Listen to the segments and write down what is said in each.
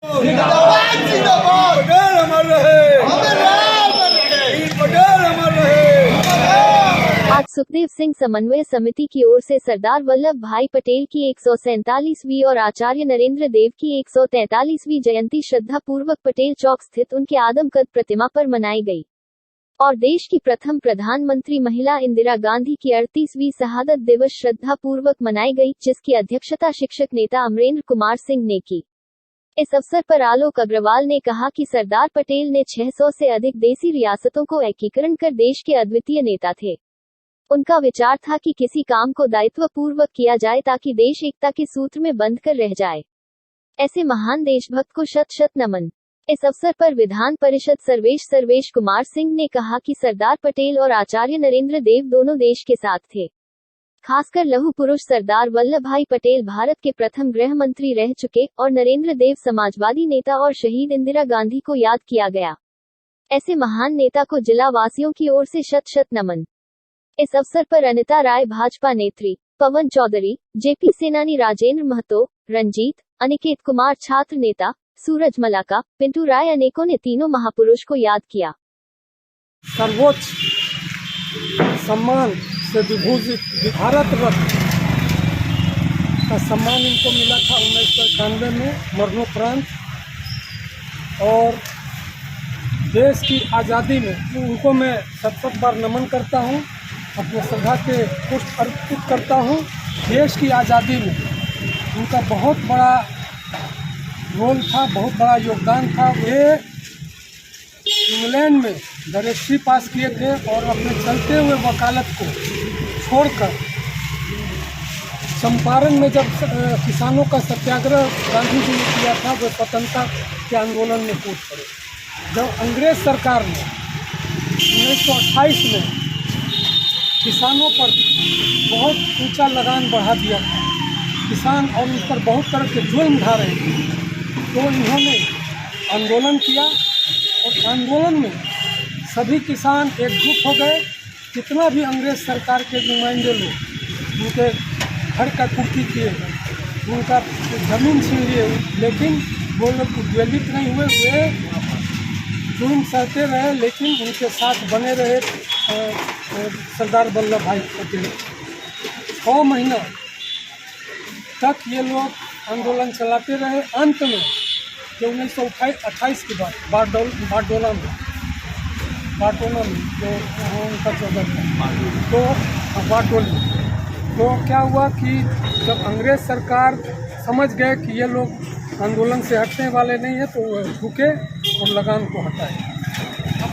जिंदाबाद जिंदाबाद पटेल अमर रहे, पटेल अमर रहे। आज सुखदेव सिंह समन्वय समिति की ओर से सरदार वल्लभ भाई पटेल की 147वीं और आचार्य नरेंद्र देव की 143वीं जयंती श्रद्धा पूर्वक पटेल चौक स्थित उनके आदमकद प्रतिमा पर मनाई गई और देश की प्रथम प्रधानमंत्री महिला इंदिरा गांधी की 38वीं शहादत दिवस श्रद्धा पूर्वक मनाई गई, जिसकी अध्यक्षता शिक्षक नेता अमरेंद्र कुमार सिंह ने की। इस अवसर पर आलोक अग्रवाल ने कहा कि सरदार पटेल ने 600 से अधिक देसी रियासतों को एकीकरण कर देश के अद्वितीय नेता थे। उनका विचार था कि किसी काम को दायित्वपूर्वक किया जाए ताकि देश एकता के सूत्र में बंध कर रह जाए। ऐसे महान देशभक्त को शत शत नमन। इस अवसर पर विधान परिषद सर्वेश कुमार सिंह ने कहा कि सरदार पटेल और आचार्य नरेंद्र देव दोनों देश के साथ थे। खासकर लौह पुरुष सरदार वल्लभ भाई पटेल भारत के प्रथम गृह मंत्री रह चुके और नरेंद्र देव समाजवादी नेता और शहीद इंदिरा गांधी को याद किया गया। ऐसे महान नेता को जिला वासियों की ओर से शत शत नमन। इस अवसर पर अनिता राय भाजपा नेत्री, पवन चौधरी, जेपी सेनानी, राजेंद्र महतो, रंजीत, अनिकेत कुमार छात्र नेता, सूरज मलाका, पिंटू राय अनेकों ने तीनों महापुरुष को याद किया। सर्वोच्च सम्मान से विभूषित भारत रत्न का सम्मान इनको मिला था 1991 में मरणोपरांत, और देश की आज़ादी में उनको मैं सत बार नमन करता हूँ, अपने श्रद्धा के पुष्प अर्पित करता हूँ। देश की आज़ादी में उनका बहुत बड़ा रोल था, बहुत बड़ा योगदान था। वे इंग्लैंड में रजिस्ट्री पास किए थे और अपने चलते हुए वकालत को छोड़कर चंपारण में जब किसानों का सत्याग्रह गांधी जी ने किया था, वे स्वतंत्रता के आंदोलन में कूद पड़े। जब अंग्रेज सरकार ने 1928 में किसानों पर बहुत ऊंचा लगान बढ़ा दिया था, किसान और उन पर बहुत तरह के जुल्म ढा रहे थे, तो इन्होंने आंदोलन किया और आंदोलन में सभी किसान एकजुट हो गए। कितना भी अंग्रेज सरकार के नुमाइंदे लोग उनके घर का कुर्की किए, उनका जमीन छीन लिए, लेकिन वो लोग उद्वेलित नहीं हुए। वे जुल्म सहते रहे, लेकिन उनके साथ बने रहे सरदार वल्लभ भाई पटेल। 6 महीना तक ये लोग आंदोलन चलाते रहे। अंत में जो 1928 के बाद बारडोला में जो उनका जगह था, तो बारडोली, तो क्या हुआ कि जब अंग्रेज सरकार समझ गए कि ये लोग आंदोलन से हटने वाले नहीं है, तो वो रुके और लगान को हटाए।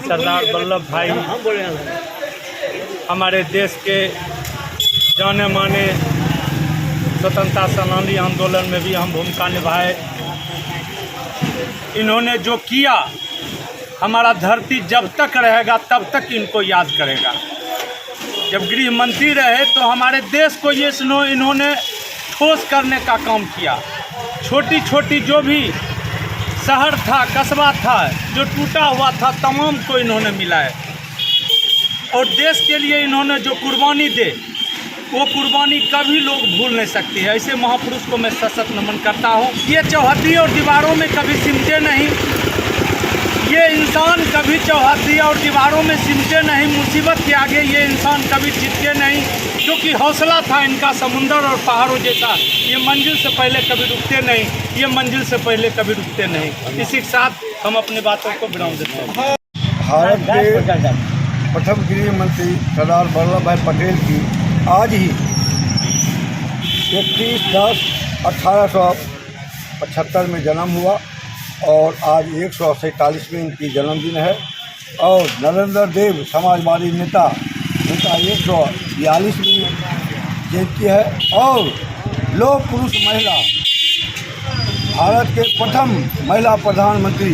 सरदार वल्लभ भाई हमारे देश के जाने माने स्वतंत्रता सेनानी आंदोलन में भी हम भूमिका निभाए। इन्होंने जो किया, हमारा धरती जब तक रहेगा तब तक इनको याद करेगा। जब गृह मंत्री रहे तो हमारे देश को ये इन्होंने ठोस करने का काम किया। छोटी छोटी जो भी शहर था, कस्बा था, जो टूटा हुआ था, तमाम को इन्होंने मिलाया और देश के लिए इन्होंने जो कुर्बानी दे, वो कुर्बानी कभी लोग भूल नहीं सकते हैं। ऐसे महापुरुष को मैं सशक्त नमन करता हूँ। ये चौहद्दी और दीवारों में कभी सिमटे नहीं, ये इंसान कभी चौहद्दी और दीवारों में सिमटे नहीं। मुसीबत के आगे ये इंसान कभी चिपके नहीं, क्योंकि हौसला था इनका समुंदर और पहाड़ों जैसा। ये मंजिल से पहले कभी रुकते नहीं, ये मंजिल से पहले कभी रुकते नहीं। इसी के साथ हम अपनी बातों को विराम देते हैं। भारत के प्रथम गृह मंत्री सरदार वल्लभ भाई पटेल की आज ही 31/10/1875 में जन्म हुआ और आज 147वीं इनकी जन्मदिन है। और नरेंद्र देव समाजवादी नेता, उनका 142वीं जयंती है। और लौह पुरुष महिला, भारत के प्रथम महिला प्रधानमंत्री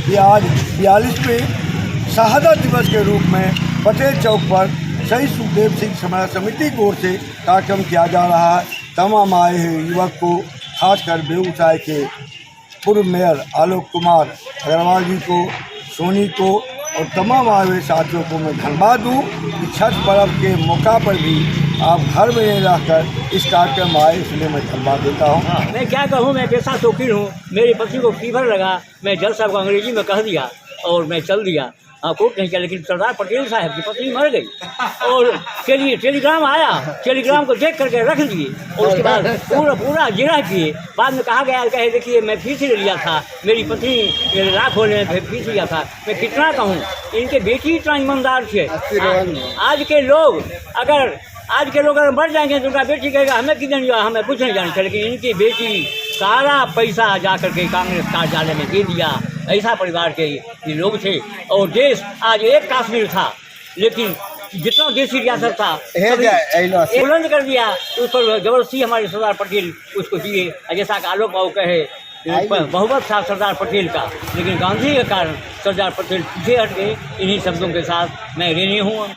की आज 42वें शहादत दिवस के रूप में पटेल चौक पर शहीद सुखदेव सिंह समन्वय समिति की ओर से कार्यक्रम किया जा रहा है। तमाम आए हुए युवक को, खासकर बेगूसराय के पूर्व मेयर आलोक कुमार अग्रवाल जी को, सोनी को और तमाम आए हुए साथियों को मैं धन्यवाद दूँ कि छठ पर्व के मौका पर भी आप घर में नहीं रहकर इस कार्यक्रम में आए, इसलिए मैं धन्यवाद देता हूँ। मैं क्या कहूँ, मैं पेशा शौकीन हूँ। मेरी पत्नी को फीवर लगा, मैं जज साहब को अंग्रेजी में कह दिया और मैं चल दिया। कोर्ट नहीं किया, लेकिन सरदार पटेल साहब की पत्नी मर गई और टेलीग्राम आया, टेलीग्राम को देख करके रख दिए और उसके बाद पूरा जिरा किए। बाद में कहा गया, कहे देखिए मैं फीस ले लिया था, मेरी पत्नी लाख होने में फीस लिया था। मैं कितना कहूँ, इनके बेटी इतना ईमानदार थे। आज के लोग अगर मर जाएंगे तो उनका बेटी कहेगा हमें कितने नहीं, हमें कुछ नहीं जानते, लेकिन इनकी बेटी सारा पैसा जा करके कांग्रेस कार्यालय में दे दिया। ऐसा परिवार के ये लोग थे और देश आज एक कश्मीर था, लेकिन जितना देशी रियासत था बुलंद कर दिया। उस पर जबरदस्ती हमारे सरदार पटेल उसको दिए। जैसा कि आलोक बाबू कहे, बहुमत था सरदार पटेल का, लेकिन गांधी के कारण सरदार पटेल पीछे हट गए। इन्हीं शब्दों के साथ मैं ऋणी हूँ।